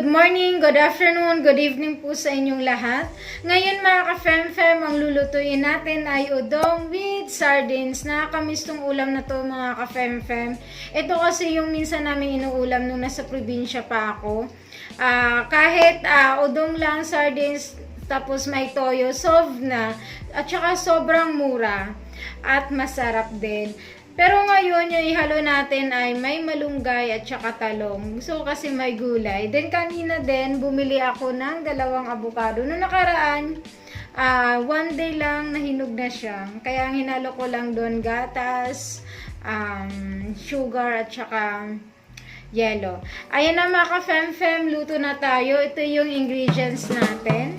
Good morning, good afternoon, good evening po sa inyong lahat. Ngayon mga ka-fem-fem, ang lulutuin natin ay udong with sardines. Nakakamiss tong ulam na to mga ka-fem-fem. Ito kasi yung minsan namin inuulam nung nasa probinsya pa ako. Kahit udong lang, sardines, tapos may toyo, solve na. At saka sobrang mura at masarap din. Pero ngayon, yung ihalo natin ay may malunggay at saka talong. So, kasi may gulay. Then, kanina din, bumili ako ng 2 avocado. Noong nakaraan, 1 day lang nahinog na siya. Kaya, ang hinalo ko lang doon, gatas, sugar, at saka yellow. Ayan na mga ka-fem-fem, luto na tayo. Ito yung ingredients natin.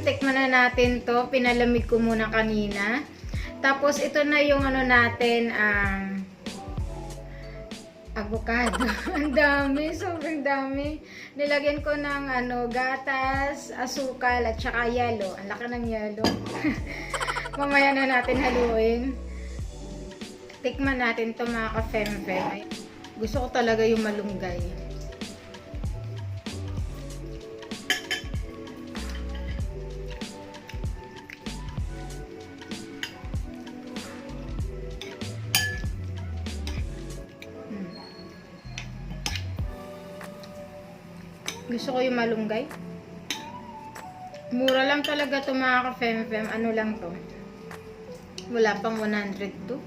Tikman na natin to. Pinalamig ko muna kanina. Tapos ito na yung ano natin, avocado. Ang dami, sobrang dami. Nilagyan ko ng gatas, asukal at saka yelo. Ang laki ng yelo. Mamaya na natin haluin. Tikman natin to mga ka-fem-fem. Gusto ko talaga yung malunggay. Gusto ko yung malunggay. Mura lang talaga to mga ka-fem-fem. Ano lang to? Wala pang 102.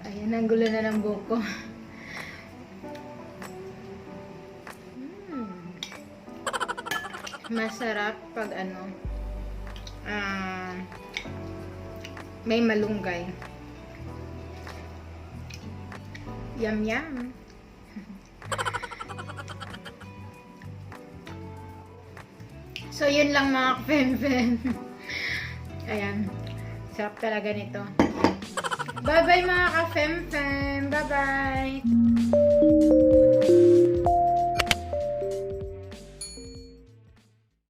Ayan, ang gulo na ng buko. Masarap pag ano, may malunggay. Yum yum. So, yun lang mga ka-fem-fem. Ayan. Sarap talaga nito. Bye-bye mga ka-fem-fem. Bye-bye.